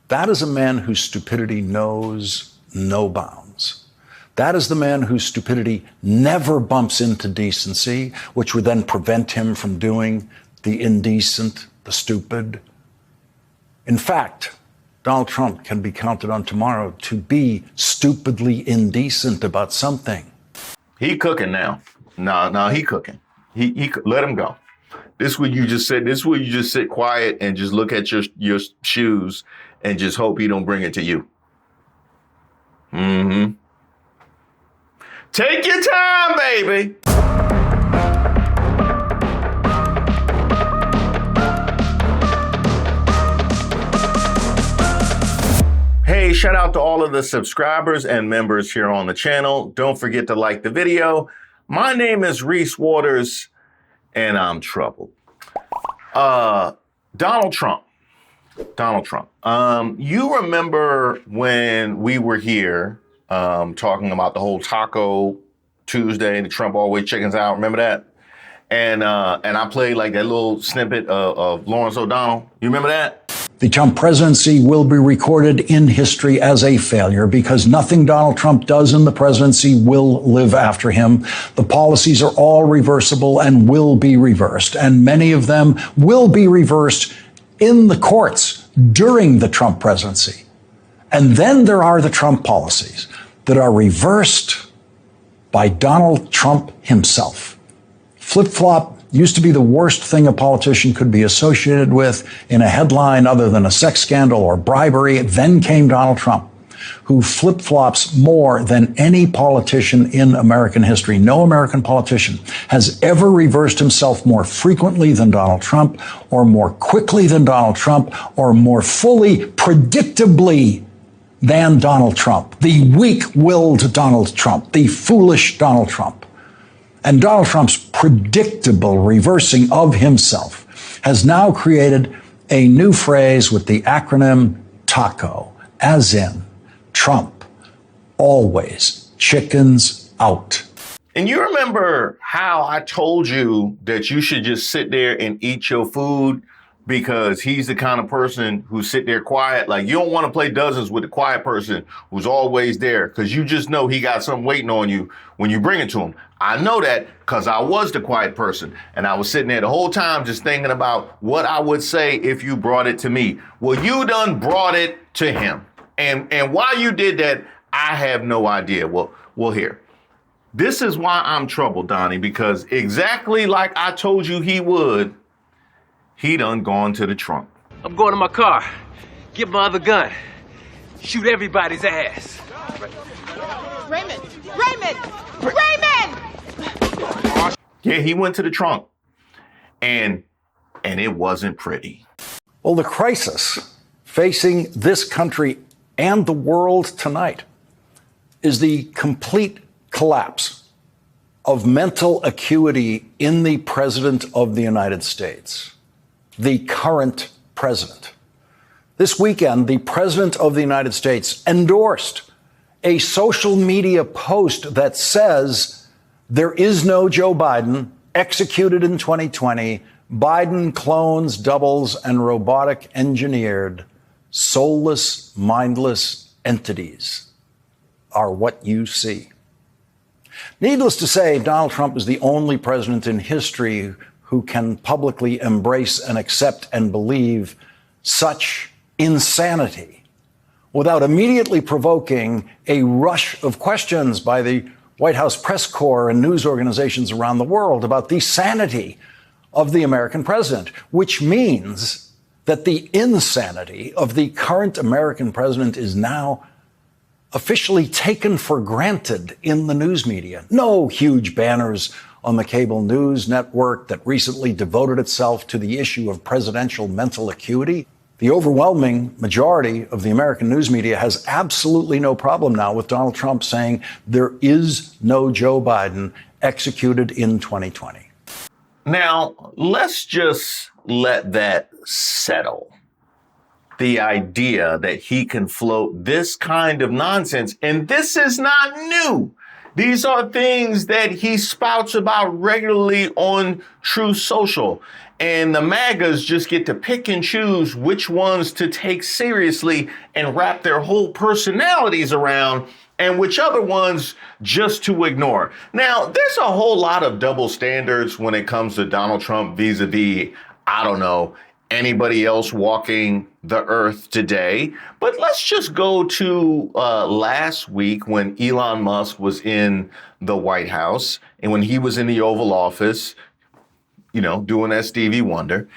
That is a man whose stupidity knows no bounds. That is the man whose stupidity never bumps into decency, which would then prevent him from doing the indecent, the stupid. In fact, Donald Trump can be counted on tomorrow to be stupidly indecent about something. He cooking now. No, he cooking. He let him go. This is where you just sit. This is where you just sit quiet and just look at your shoes and just hope he don't bring it to you. Mm-hmm. Take your time, baby. Hey, shout out to all of the subscribers and members here on the channel. Don't forget to like the video. My name is Reese Waters, and I'm troubled. Donald Trump. You remember when we were here talking about the whole Taco Tuesday and the Trump always chickens out? Remember that? And I played like that little snippet of Lawrence O'Donnell. You remember that? The Trump presidency will be recorded in history as a failure because nothing Donald Trump does in the presidency will live after him. The policies are all reversible and will be reversed, and many of them will be reversed in the courts during the Trump presidency. And then there are the Trump policies that are reversed by Donald Trump himself. Flip-flop used to be the worst thing a politician could be associated with in a headline other than a sex scandal or bribery. Then came Donald Trump, who flip-flops more than any politician in American history. No American politician has ever reversed himself more frequently than Donald Trump, or more quickly than Donald Trump, or more fully, predictably than Donald Trump. The weak-willed Donald Trump, the foolish Donald Trump. And Donald Trump's predictable reversing of himself has now created a new phrase with the acronym TACO, as in Trump always chickens out. And you remember how I told you that you should just sit there and eat your food because he's the kind of person who sit there quiet. Like, you don't want to play dozens with the quiet person who's always there because you just know he got something waiting on you when you bring it to him. I know that because I was the quiet person and I was sitting there the whole time just thinking about what I would say if you brought it to me. Well, you done brought it to him. And why you did that, I have no idea. Well, here. This is why I'm troubled, Donnie, because exactly like I told you he would, he done gone to the trunk. I'm going to my car. Get my other gun. Shoot everybody's ass. Raymond! Yeah, he went to the trunk. And it wasn't pretty. Well, the crisis facing this country and the world tonight is the complete collapse of mental acuity in the President of the United States, the current president. This weekend, the President of the United States endorsed a social media post that says there is no Joe Biden, executed in 2020, Biden clones, doubles, and robotic engineered, soulless, mindless entities are what you see. Needless to say, Donald Trump is the only president in history who can publicly embrace and accept and believe such insanity without immediately provoking a rush of questions by the White House press corps and news organizations around the world about the sanity of the American president, which means that the insanity of the current American president is now officially taken for granted in the news media. No huge banners on the cable news network that recently devoted itself to the issue of presidential mental acuity. The overwhelming majority of the American news media has absolutely no problem now with Donald Trump saying there is no Joe Biden executed in 2020. Now, let's just let that settle. The idea that he can float this kind of nonsense, and this is not new. These are things that he spouts about regularly on Truth Social. And the MAGAs just get to pick and choose which ones to take seriously and wrap their whole personalities around, and which other ones just to ignore. Now, there's a whole lot of double standards when it comes to Donald Trump vis-a-vis, I don't know, anybody else walking the earth today. But let's just go to last week when Elon Musk was in the White House and when he was in the Oval Office, you know, doing that Stevie Wonder.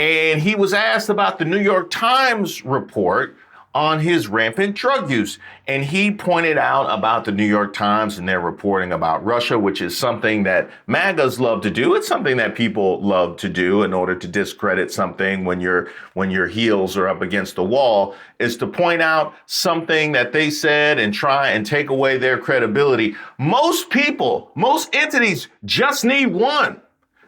And he was asked about the New York Times report on his rampant drug use. And he pointed out about the New York Times and their reporting about Russia, which is something that MAGAs love to do. It's something that people love to do in order to discredit something when your heels are up against the wall, is to point out something that they said and try and take away their credibility. Most people, most entities just need one.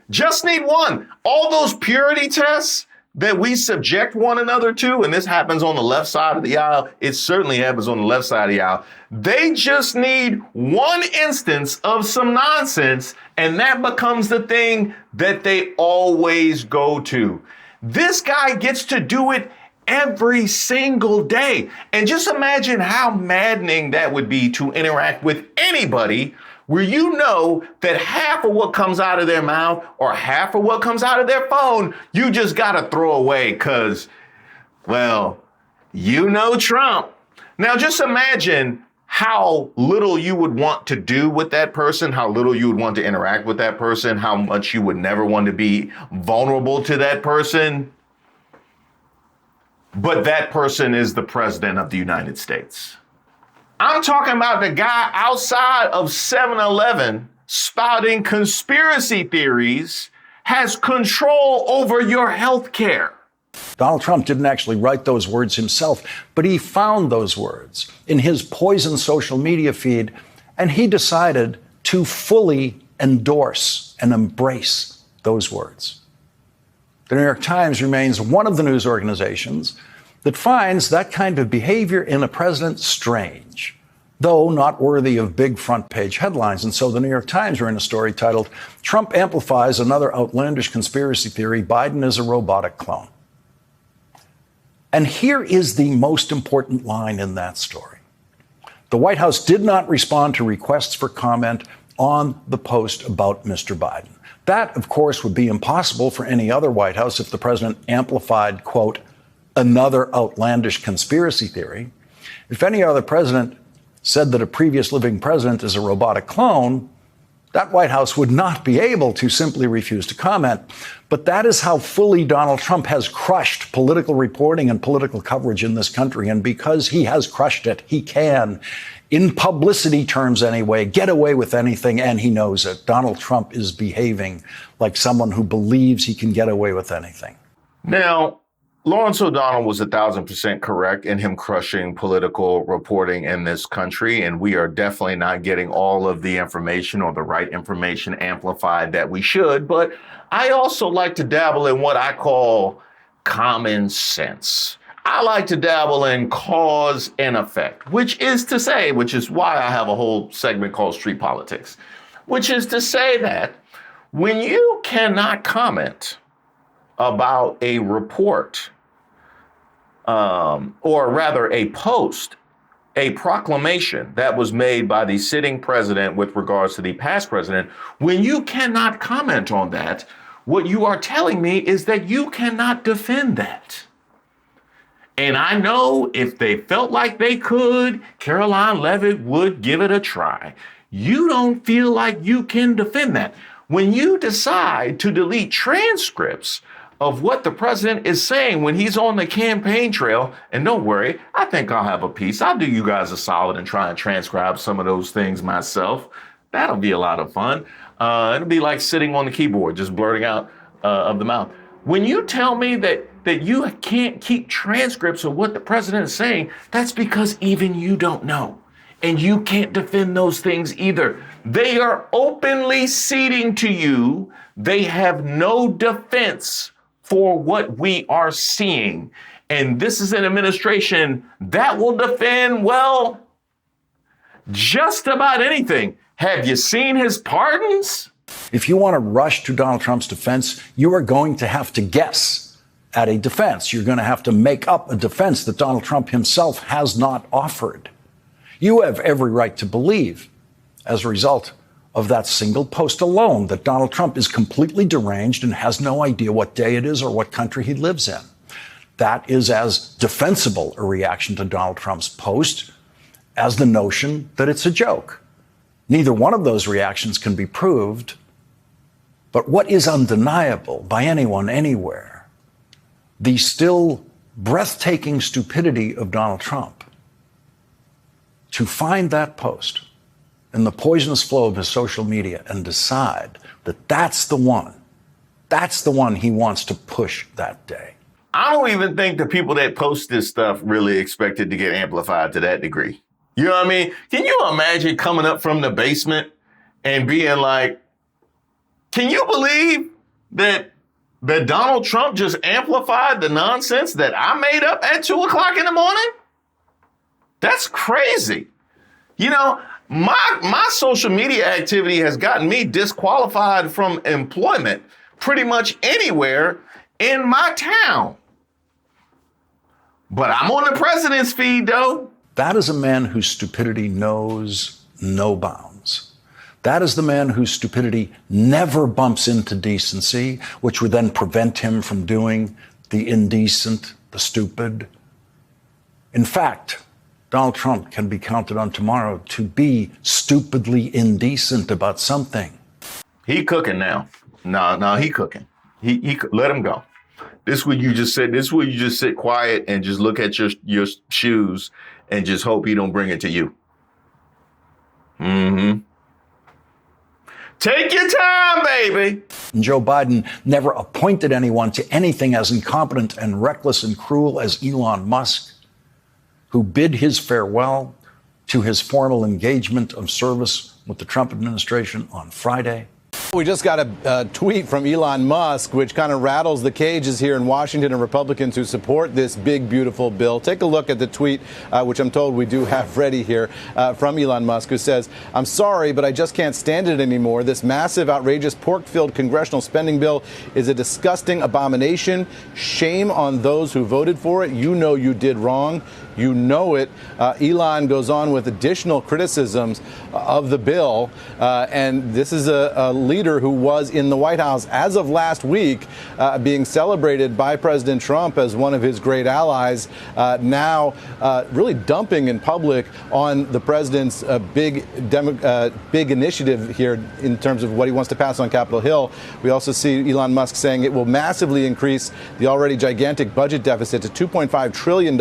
Just need one. All those purity tests that we subject one another to, and this happens on the left side of the aisle, it certainly happens on the left side of the aisle, they just need one instance of some nonsense, and that becomes the thing that they always go to. This guy gets to do it every single day. And just imagine how maddening that would be to interact with anybody where you know that half of what comes out of their mouth or half of what comes out of their phone, you just gotta throw away because, well, you know Trump. Now just imagine how little you would want to do with that person, how little you would want to interact with that person, how much you would never want to be vulnerable to that person. But that person is the president of the United States. I'm talking about the guy outside of 7-Eleven spouting conspiracy theories, has control over your health care. Donald Trump didn't actually write those words himself, but he found those words in his poison social media feed, and he decided to fully endorse and embrace those words. The New York Times remains one of the news organizations that finds that kind of behavior in a president strange, though not worthy of big front page headlines. And so the New York Times ran a story titled, "Trump Amplifies Another Outlandish Conspiracy Theory, Biden is a Robotic Clone." And here is the most important line in that story. The White House did not respond to requests for comment on the post about Mr. Biden. That, of course, would be impossible for any other White House if the president amplified, quote, another outlandish conspiracy theory. If any other president said that a previous living president is a robotic clone, that White House would not be able to simply refuse to comment. But that is how fully Donald Trump has crushed political reporting and political coverage in this country. And because he has crushed it, he can, in publicity terms anyway, get away with anything, and he knows it. Donald Trump is behaving like someone who believes he can get away with anything. Now, Lawrence O'Donnell was 1,000% correct in him crushing political reporting in this country, and we are definitely not getting all of the information or the right information amplified that we should. But I also like to dabble in what I call common sense. I like to dabble in cause and effect, which is why I have a whole segment called Street Politics, which is to say that when you cannot comment about a report, or rather a post, a proclamation that was made by the sitting president with regards to the past president, when you cannot comment on that, what you are telling me is that you cannot defend that. And I know if they felt like they could, Caroline Leavitt would give it a try. You don't feel like you can defend that. When you decide to delete transcripts of what the president is saying when he's on the campaign trail, and don't worry, I think I'll have a piece. I'll do you guys a solid and try and transcribe some of those things myself. That'll be a lot of fun. It'll be like sitting on the keyboard, just blurting out of the mouth. When you tell me that you can't keep transcripts of what the president is saying, that's because even you don't know. And you can't defend those things either. They are openly ceding to you. They have no defense for what we are seeing. And this is an administration that will defend, well, just about anything. Have you seen his pardons? If you want to rush to Donald Trump's defense, you are going to have to guess at a defense. You're going to have to make up a defense that Donald Trump himself has not offered. You have every right to believe, as a result of that single post alone, that Donald Trump is completely deranged and has no idea what day it is or what country he lives in. That is as defensible a reaction to Donald Trump's post as the notion that it's a joke. Neither one of those reactions can be proved. But what is undeniable by anyone anywhere, the still breathtaking stupidity of Donald Trump to find that post in the poisonous flow of his social media and decide that that's the one he wants to push that day. I don't even think the people that post this stuff really expect it to get amplified to that degree. You know what I mean? Can you imagine coming up from the basement and being like, can you believe that Donald Trump just amplified the nonsense that I made up at 2 o'clock in the morning? That's crazy. You know, my social media activity has gotten me disqualified from employment pretty much anywhere in my town. But I'm on the president's feed, though. That is a man whose stupidity knows no bounds. That is the man whose stupidity never bumps into decency, which would then prevent him from doing the indecent, the stupid. In fact, Donald Trump can be counted on tomorrow to be stupidly indecent about something. He cooking now. No, he cooking. He let him go. This is where you just sit. This is where you just sit quiet and just look at your shoes and just hope he don't bring it to you. Mm-hmm. Take your time, baby. And Joe Biden never appointed anyone to anything as incompetent and reckless and cruel as Elon Musk, who bid his farewell to his formal engagement of service with the Trump administration on Friday. We just got a tweet from Elon Musk, which kind of rattles the cages here in Washington and Republicans who support this big, beautiful bill. Take a look at the tweet, which I'm told we do have ready here, from Elon Musk, who says, "I'm sorry, but I just can't stand it anymore. This massive, outrageous, pork-filled congressional spending bill is a disgusting abomination. Shame on those who voted for it. You know you did wrong. You know it." Elon goes on with additional criticisms of the bill. And this is a leader who was in the White House as of last week, being celebrated by President Trump as one of his great allies, now really dumping in public on the president's big initiative here in terms of what he wants to pass on Capitol Hill. We also see Elon Musk saying it will massively increase the already gigantic budget deficit to $2.5 trillion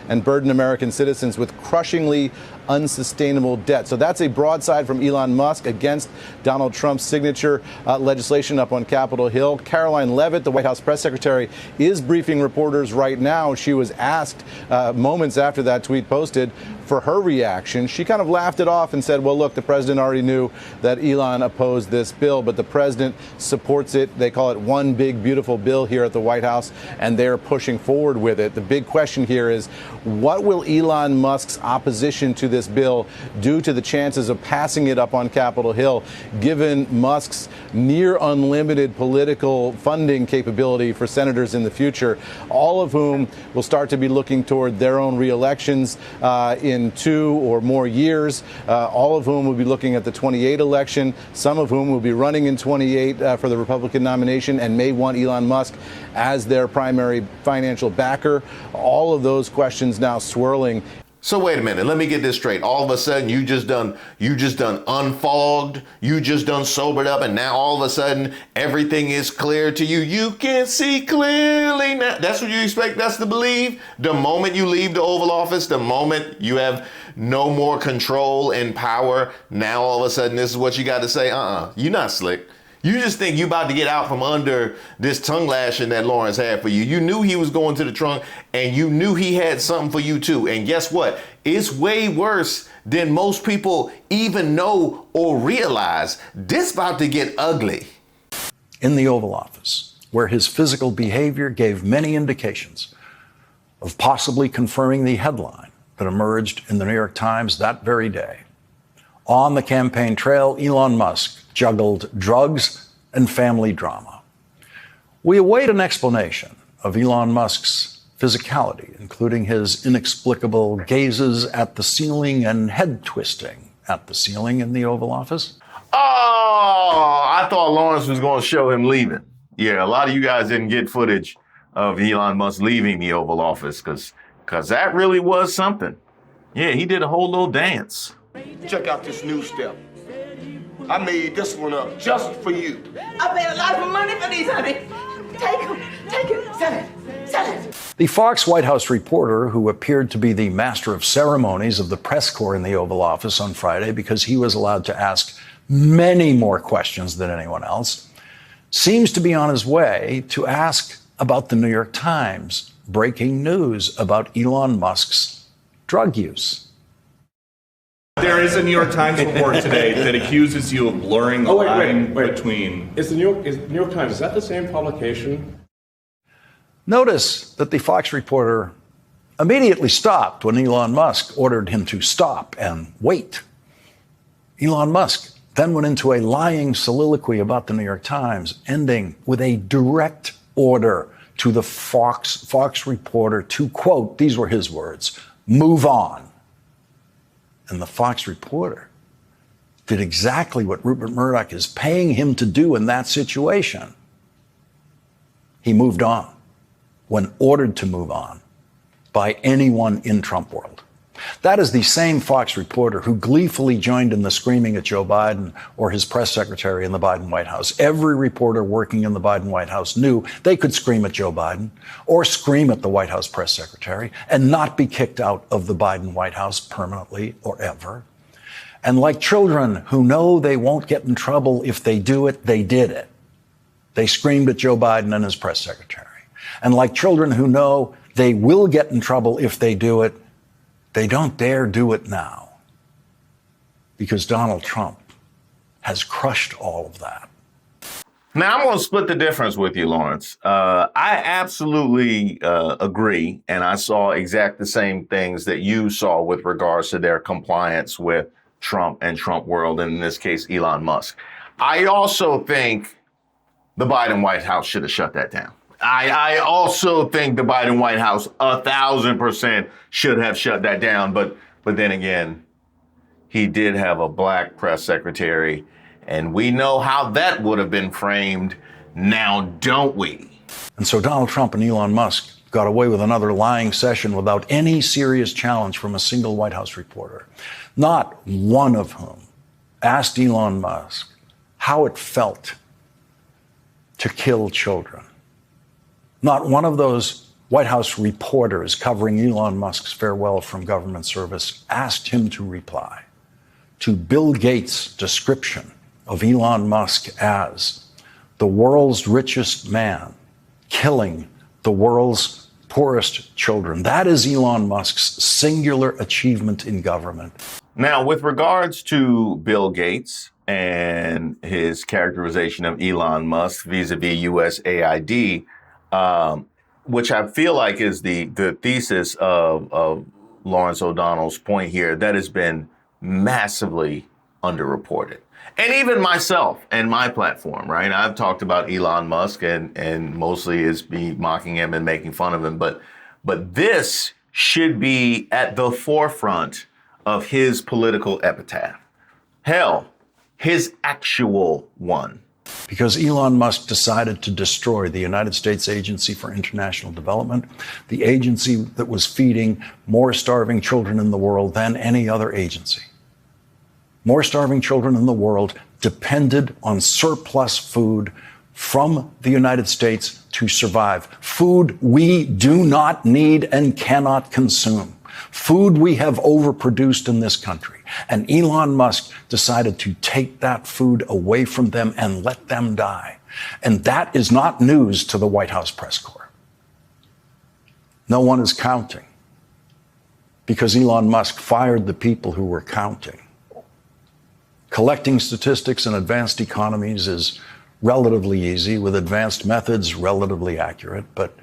and burden American citizens with crushingly unsustainable debt. So that's a broadside from Elon Musk against Donald Trump's signature legislation up on Capitol Hill. Caroline Leavitt, the White House press secretary, is briefing reporters right now. She was asked moments after that tweet posted for her reaction. She kind of laughed it off and said, well, look, the president already knew that Elon opposed this bill, but the president supports it. They call it one big, beautiful bill here at the White House, and they're pushing forward with it. The big question here is, what will Elon Musk's opposition to this bill do to the chances of passing it up on Capitol Hill, given Musk's near unlimited political funding capability for senators in the future, all of whom will start to be looking toward their own re-elections in 2 or more years, all of whom will be looking at the 28 election, some of whom will be running in 28 for the Republican nomination and may want Elon Musk as their primary financial backer. All of those questions now swirling. So wait a minute, let me get this straight. All of a sudden you just done unfogged, you just done sobered up, and now all of a sudden everything is clear to you. You can see clearly now. That's what you expect us to believe? The moment you leave the Oval Office, the moment you have no more control and power, now all of a sudden this is what you got to say? You're not slick. You just think you about to get out from under this tongue lashing that Lawrence had for you. You knew he was going to the trunk, and you knew he had something for you too. And guess what? It's way worse than most people even know or realize. This about to get ugly. In the Oval Office, where his physical behavior gave many indications of possibly confirming the headline that emerged in the New York Times that very day, On the campaign trail, Elon Musk juggled drugs and family drama. We await an explanation of Elon Musk's physicality, including his inexplicable gazes at the ceiling and head twisting at the ceiling in the Oval Office. Oh, I thought Lawrence was going to show him leaving. Yeah, a lot of you guys didn't get footage of Elon Musk leaving the Oval Office because that really was something. Yeah, he did a whole little dance. Check out this new step. I made this one up just for you. I paid a lot of money for these, honey. Take it, sell it. The Fox White House reporter, who appeared to be the master of ceremonies of the press corps in the Oval Office on Friday because he was allowed to ask many more questions than anyone else, seems to be on his way to ask about the New York Times breaking news about Elon Musk's drug use. There is a New York Times report today that accuses you of blurring the line between... Is the New York Times, is that the same publication? Notice that the Fox reporter immediately stopped when Elon Musk ordered him to stop and wait. Elon Musk then went into a lying soliloquy about the New York Times, ending with a direct order to the Fox reporter to, quote, these were his words, move on. And the Fox reporter did exactly what Rupert Murdoch is paying him to do in that situation. He moved on when ordered to move on by anyone in Trump world. That is the same Fox reporter who gleefully joined in the screaming at Joe Biden or his press secretary in the Biden White House. Every reporter working in the Biden White House knew they could scream at Joe Biden or scream at the White House press secretary and not be kicked out of the Biden White House permanently or ever. And like children who know they won't get in trouble if they do it, they did it. They screamed at Joe Biden and his press secretary. And like children who know they will get in trouble if they do it, they don't dare do it now because Donald Trump has crushed all of that. Now, I'm going to split the difference with you, Lawrence. I absolutely agree, and I saw exactly the same things that you saw with regards to their compliance with Trump and Trump world, and in this case, Elon Musk. I also think the Biden White House should have shut that down. I also think the Biden White House 1,000% should have shut that down. But then again, he did have a black press secretary, and we know how that would have been framed now, don't we? And so Donald Trump and Elon Musk got away with another lying session without any serious challenge from a single White House reporter, not one of whom asked Elon Musk how it felt to kill children. Not one of those White House reporters covering Elon Musk's farewell from government service asked him to reply to Bill Gates' description of Elon Musk as the world's richest man killing the world's poorest children. That is Elon Musk's singular achievement in government. Now, with regards to Bill Gates and his characterization of Elon Musk vis-a-vis USAID, which I feel like is the thesis of Lawrence O'Donnell's point here, that has been massively underreported. And even myself and my platform, right? I've talked about Elon Musk and mostly is me mocking him and making fun of him. But this should be at the forefront of his political epitaph. Hell, his actual one. Because Elon Musk decided to destroy the United States Agency for International Development, the agency that was feeding more starving children in the world than any other agency. More starving children in the world depended on surplus food from the United States to survive. Food we do not need and cannot consume. Food we have overproduced in this country. And Elon Musk decided to take that food away from them and let them die. And that is not news to the White House press corps. No one is counting because Elon Musk fired the people who were counting. Collecting statistics in advanced economies is relatively easy, with advanced methods relatively accurate, but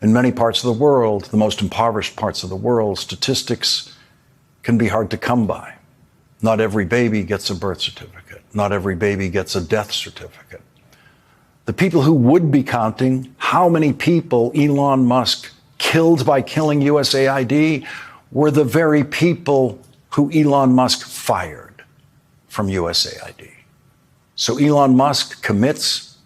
in many parts of the world, the most impoverished parts of the world, statistics can be hard to come by. Not every baby gets a birth certificate. Not every baby gets a death certificate. The people who would be counting how many people Elon Musk killed by killing USAID were the very people who Elon Musk fired from USAID. So Elon Musk commits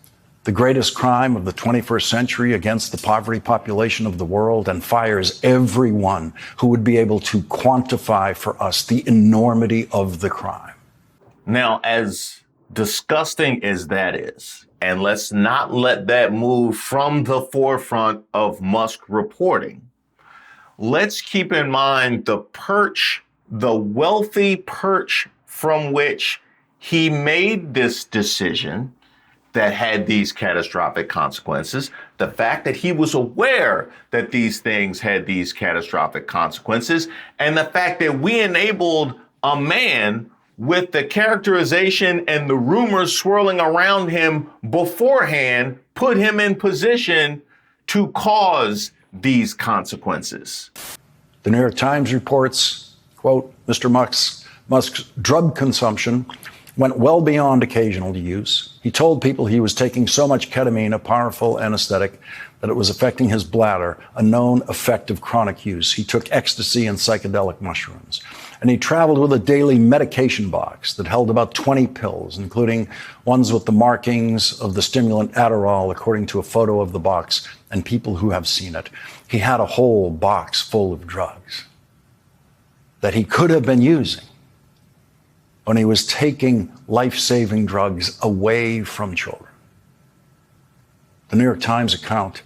the greatest crime of the 21st century against the poverty population of the world and fires everyone who would be able to quantify for us the enormity of the crime. Now, as disgusting as that is, and let's not let that move from the forefront of Musk reporting, let's keep in mind the perch, the wealthy perch from which he made this decision that had these catastrophic consequences, the fact that he was aware that these things had these catastrophic consequences, and the fact that we enabled a man with the characterization and the rumors swirling around him beforehand, put him in position to cause these consequences. The New York Times reports, quote, Mr. Musk's drug consumption went well beyond occasional use. He told people he was taking so much ketamine, a powerful anesthetic, that it was affecting his bladder, a known effect of chronic use. He took ecstasy and psychedelic mushrooms. And he traveled with a daily medication box that held about 20 pills, including ones with the markings of the stimulant Adderall, according to a photo of the box and people who have seen it. He had a whole box full of drugs that he could have been using when he was taking life-saving drugs away from children. The New York Times account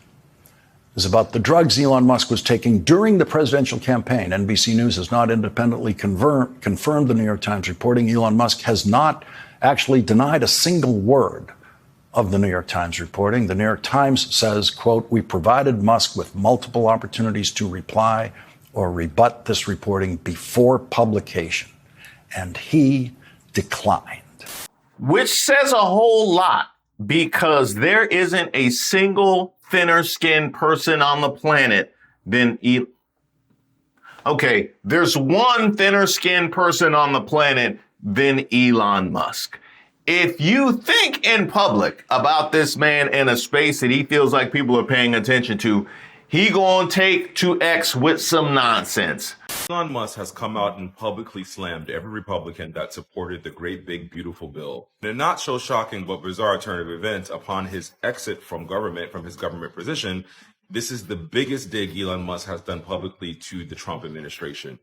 is about the drugs Elon Musk was taking during the presidential campaign. NBC News has not independently confirmed the New York Times reporting. Elon Musk has not actually denied a single word of the New York Times reporting. The New York Times says, quote, we provided Musk with multiple opportunities to reply or rebut this reporting before publication, and he declined. Which says a whole lot, because there isn't a single thinner-skinned person on the planet than Elon. Okay, there's one thinner-skinned person on the planet than Elon Musk. If you think in public about this man in a space that he feels like people are paying attention to, he gonna take to X with some nonsense. Elon Musk has come out and publicly slammed every Republican that supported the great big beautiful bill. In a not so shocking but bizarre turn of events, upon his exit from his government position, this is the biggest dig Elon Musk has done publicly to the Trump administration.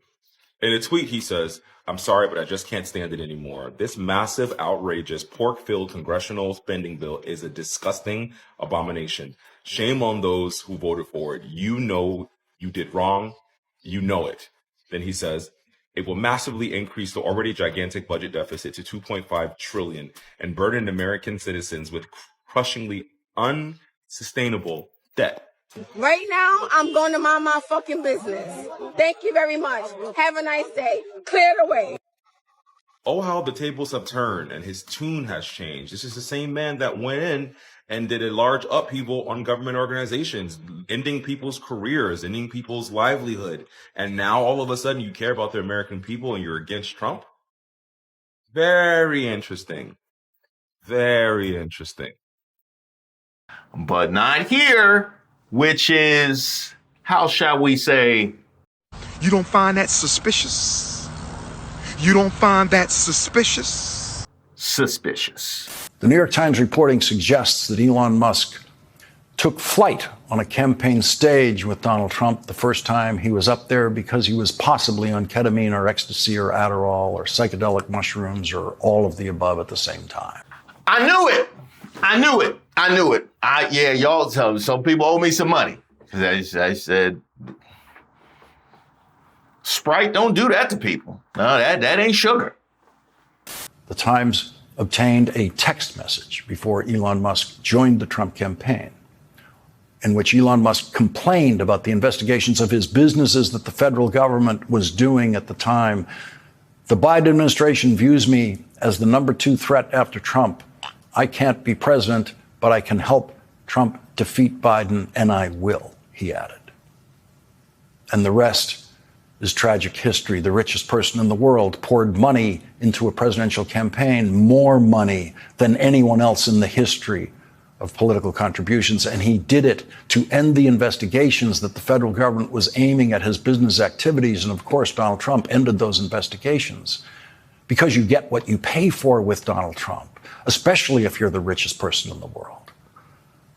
In a tweet, he says, I'm sorry, but I just can't stand it anymore. This massive, outrageous, pork-filled congressional spending bill is a disgusting abomination. Shame on those who voted for it. You know you did wrong. You know it. Then he says, it will massively increase the already gigantic budget deficit to $2.5 trillion and burden American citizens with crushingly unsustainable debt. Right now, I'm going to mind my fucking business. Thank you very much. Have a nice day. Clear the way. Oh, how the tables have turned and his tune has changed. This is the same man that went in and did a large upheaval on government organizations, ending people's careers, ending people's livelihood. And now all of a sudden you care about the American people and you're against Trump? Very interesting. Very interesting. But not here, which is, how shall we say? You don't find that suspicious? You don't find that suspicious? Suspicious. The New York Times reporting suggests that Elon Musk took flight on a campaign stage with Donald Trump the first time he was up there because he was possibly on ketamine or ecstasy or Adderall or psychedelic mushrooms or all of the above at the same time. I knew it. I knew it. I knew it. Yeah, y'all tell me. Some people owe me some money. I said, Sprite don't do that to people. No, that ain't sugar. The Times obtained a text message before Elon Musk joined the Trump campaign, in which Elon Musk complained about the investigations of his businesses that the federal government was doing at the time. The Biden administration views me as the number 2 threat after Trump. I can't be president, but I can help Trump defeat Biden, and I will, he added. And the rest is tragic history. The richest person in the world poured money into a presidential campaign, more money than anyone else in the history of political contributions. And he did it to end the investigations that the federal government was aiming at his business activities. And of course, Donald Trump ended those investigations because you get what you pay for with Donald Trump, especially if you're the richest person in the world.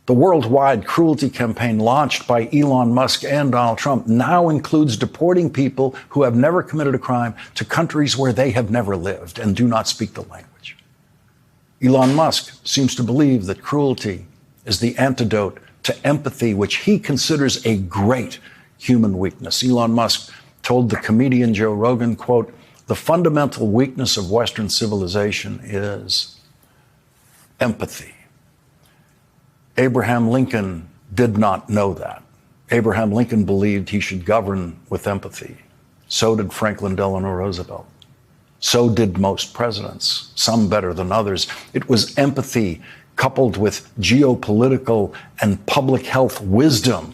The worldwide cruelty campaign launched by Elon Musk and Donald Trump now includes deporting people who have never committed a crime to countries where they have never lived and do not speak the language. Elon Musk seems to believe that cruelty is the antidote to empathy, which he considers a great human weakness. Elon Musk told the comedian Joe Rogan, quote, "The fundamental weakness of Western civilization is empathy." Abraham Lincoln did not know that. Abraham Lincoln believed he should govern with empathy. So did Franklin Delano Roosevelt. So did most presidents, some better than others. It was empathy coupled with geopolitical and public health wisdom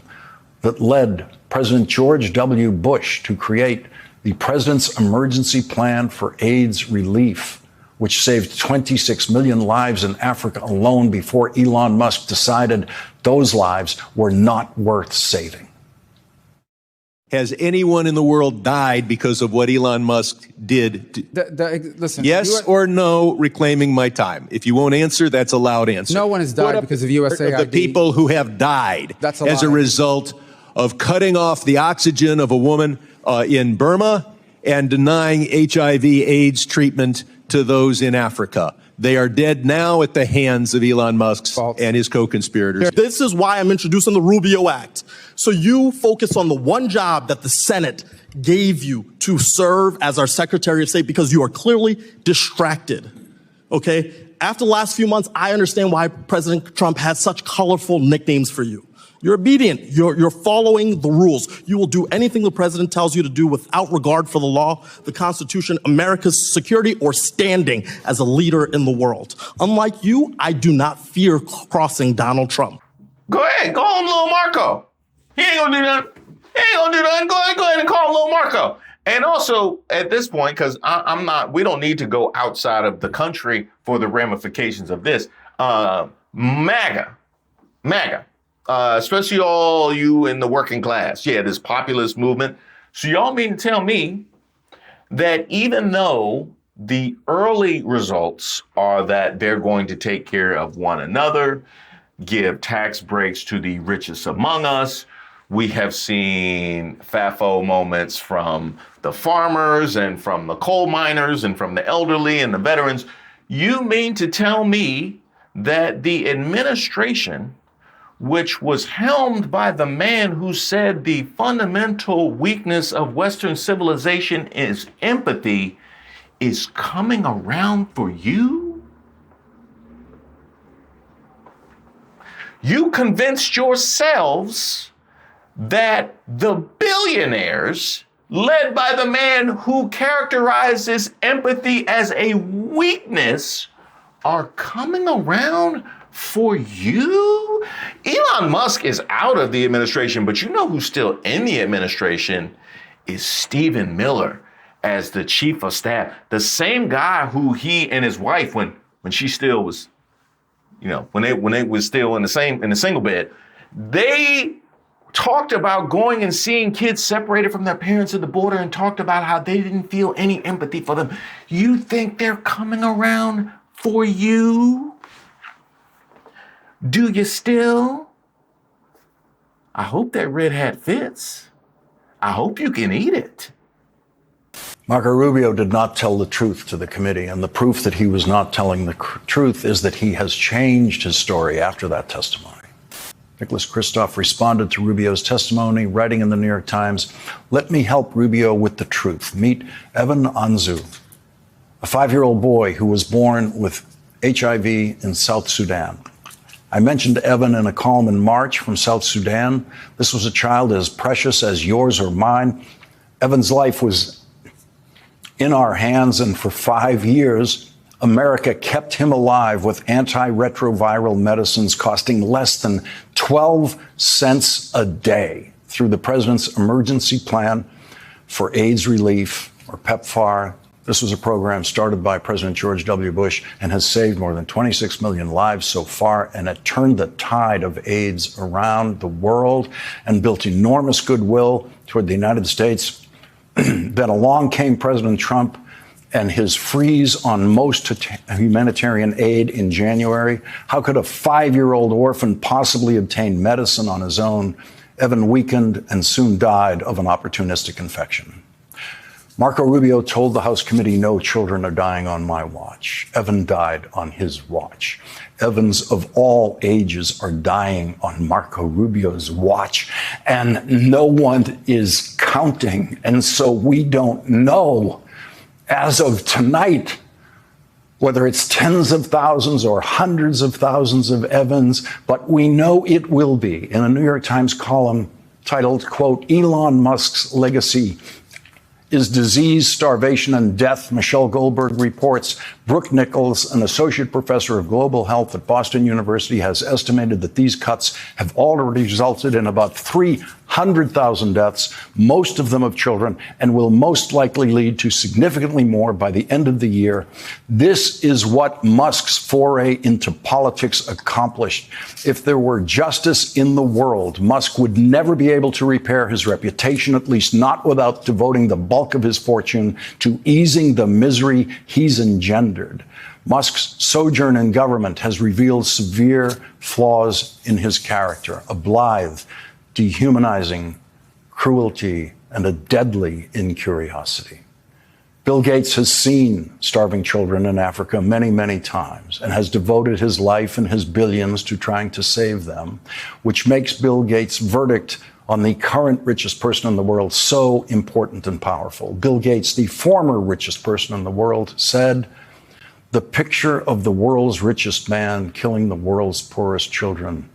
that led President George W. Bush to create the President's Emergency Plan for AIDS Relief, which saved 26 million lives in Africa alone before Elon Musk decided those lives were not worth saving. Has anyone in the world died because of what Elon Musk did? Listen, yes or no, reclaiming my time. If you won't answer, that's a loud answer. No one has died because of USAID. The people who have died as a result of cutting off the oxygen of a woman in Burma and denying HIV/AIDS treatment to those in Africa. They are dead now at the hands of Elon Musk and his co-conspirators. This is why I'm introducing the Rubio Act. So you focus on the one job that the Senate gave you to serve as our Secretary of State because you are clearly distracted. Okay? After the last few months, I understand why President Trump has such colorful nicknames for you. You're obedient. You're following the rules. You will do anything the president tells you to do without regard for the law, the Constitution, America's security, or standing as a leader in the world. Unlike you, I do not fear crossing Donald Trump. Go ahead. Call him Lil Marco. He ain't gonna do nothing. He ain't gonna do nothing. Go ahead and call him Lil Marco. And also, at this point, because we don't need to go outside of the country for the ramifications of this. MAGA. Especially all you in the working class. Yeah, this populist movement. So y'all mean to tell me that even though the early results are that they're going to take care of one another, give tax breaks to the richest among us, we have seen FAFO moments from the farmers and from the coal miners and from the elderly and the veterans. You mean to tell me that the administration, which was helmed by the man who said the fundamental weakness of Western civilization is empathy, is coming around for you? You convinced yourselves that the billionaires, led by the man who characterizes empathy as a weakness, are coming around for you? Elon Musk is out of the administration, but you know who's still in the administration is Stephen Miller as the chief of staff. The same guy who he and his wife, when she still was, when they was still in the single bed, they talked about going and seeing kids separated from their parents at the border and talked about how they didn't feel any empathy for them. You think they're coming around for you? Do you still? I hope that red hat fits. I hope you can eat it. Marco Rubio did not tell the truth to the committee, and the proof that he was not telling the truth is that he has changed his story after that testimony. Nicholas Kristof responded to Rubio's testimony, writing in the New York Times, "Let me help Rubio with the truth. Meet Evan Anzu, a 5-year-old boy who was born with HIV in South Sudan. I mentioned Evan in a column in March from South Sudan. This was a child as precious as yours or mine. Evan's life was in our hands, and for 5 years, America kept him alive with antiretroviral medicines costing less than 12 cents a day through the president's emergency plan for AIDS relief, or PEPFAR. This was a program started by President George W. Bush and has saved more than 26 million lives so far, and it turned the tide of AIDS around the world and built enormous goodwill toward the United States. Then along came President Trump and his freeze on most humanitarian aid in January. How could a 5-year-old orphan possibly obtain medicine on his own? Evan weakened and soon died of an opportunistic infection. Marco Rubio told the House committee, no children are dying on my watch. Evan died on his watch. Evans of all ages are dying on Marco Rubio's watch, and no one is counting. And so we don't know, as of tonight, whether it's tens of thousands or hundreds of thousands of Evans, but we know it will be. In a New York Times column titled, quote, Elon Musk's legacy is disease, starvation, and death, Michelle Goldberg reports. Brooke Nichols, an associate professor of global health at Boston University, has estimated that these cuts have already resulted in about 300,000 deaths, most of them of children, and will most likely lead to significantly more by the end of the year. This is what Musk's foray into politics accomplished. If there were justice in the world, Musk would never be able to repair his reputation, at least not without devoting the bulk of his fortune to easing the misery he's engendered. Musk's sojourn in government has revealed severe flaws in his character, a blithe, dehumanizing cruelty, and a deadly incuriosity. Bill Gates has seen starving children in Africa many, many times and has devoted his life and his billions to trying to save them, which makes Bill Gates' verdict on the current richest person in the world so important and powerful. Bill Gates, the former richest person in the world, said, "The picture of the world's richest man killing the world's poorest children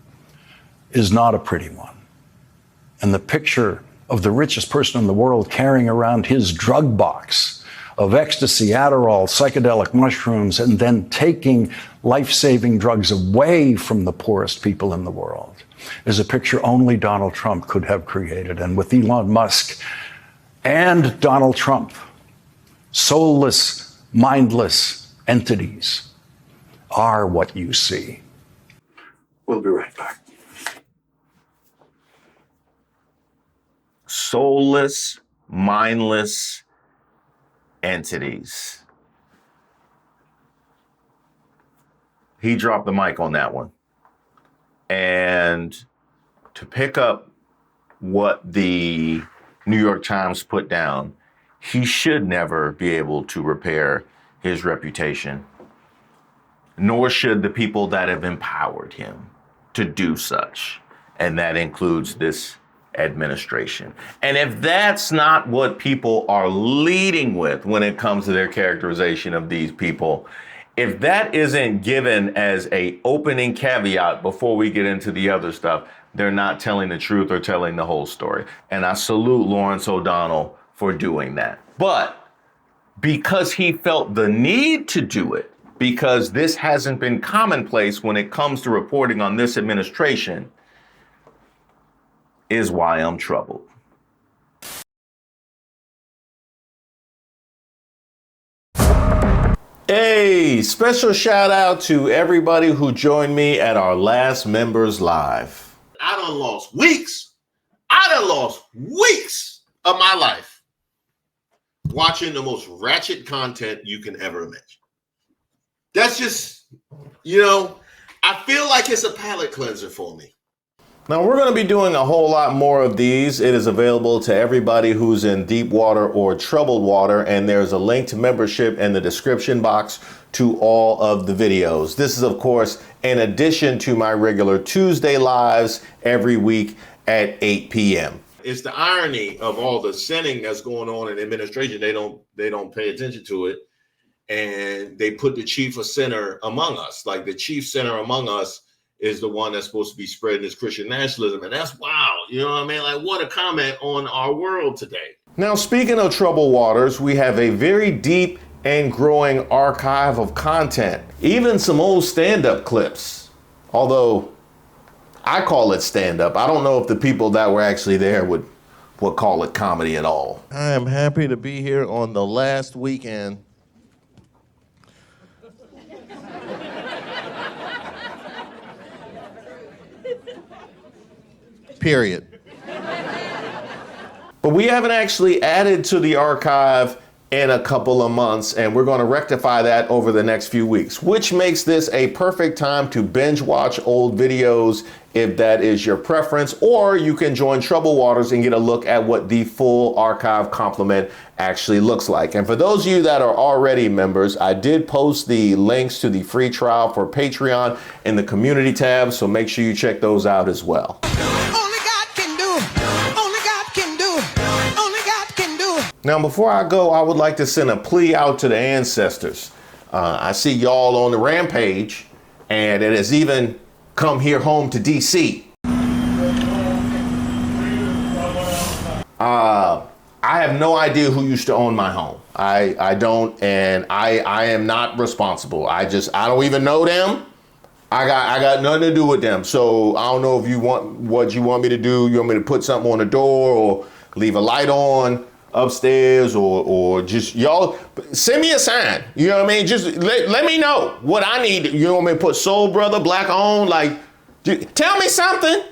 is not a pretty one. And the picture of the richest person in the world carrying around his drug box of ecstasy, Adderall, psychedelic mushrooms, and then taking life-saving drugs away from the poorest people in the world is a picture only Donald Trump could have created." And with Elon Musk and Donald Trump, soulless, mindless entities are what you see. We'll be right back. Soulless, mindless entities. He dropped the mic on that one. And to pick up what the New York Times put down, he should never be able to repair his reputation, nor should the people that have empowered him to do such. And that includes this administration. And if that's not what people are leading with when it comes to their characterization of these people, if that isn't given as a opening caveat before we get into the other stuff, they're not telling the truth or telling the whole story. And I salute Lawrence O'Donnell for doing that. But because he felt the need to do it, because this hasn't been commonplace when it comes to reporting on this administration, is why I'm troubled. Hey, special shout out to everybody who joined me at our last Members Live. I done lost weeks of my life watching the most ratchet content you can ever imagine. That's just, I feel like it's a palate cleanser for me. Now, we're going to be doing a whole lot more of these. It is available to everybody who's in deep water or troubled water, and there's a link to membership in the description box to all of the videos. This is, of course, in addition to my regular Tuesday lives every week at 8 p.m. It's the irony of all the sinning that's going on in administration. They don't pay attention to it, and they put the chief of sinner among us. Like the chief sinner among us is the one that's supposed to be spreading this Christian nationalism. And that's wow. You know what I mean? Like, what a comment on our world today. Now, speaking of troubled waters, we have a very deep and growing archive of content, even some old stand-up clips. Although I call it stand-up. I don't know if the people that were actually there would would call it comedy at all. I am happy to be here on the last weekend. Period. But we haven't actually added to the archive in a couple of months, and we're going to rectify that over the next few weeks, which makes this a perfect time to binge watch old videos if that is your preference, or you can join Troubled Waters and get a look at what the full archive complement actually looks like. And for those of you that are already members, I did post the links to the free trial for Patreon in the community tab, so make sure you check those out as well. Now, before I go, I would like to send a plea out to the ancestors. I see y'all on the rampage, and it has even come here home to DC. I have no idea who used to own my home. I don't, and I am not responsible. I don't even know them. I got nothing to do with them. So I don't know if you want what you want me to do. You want me to put something on the door or leave a light on upstairs, or just y'all send me a sign. You know what I mean? Just let me know what I need. You want me to put Soul Brother Black on? Like, tell me something.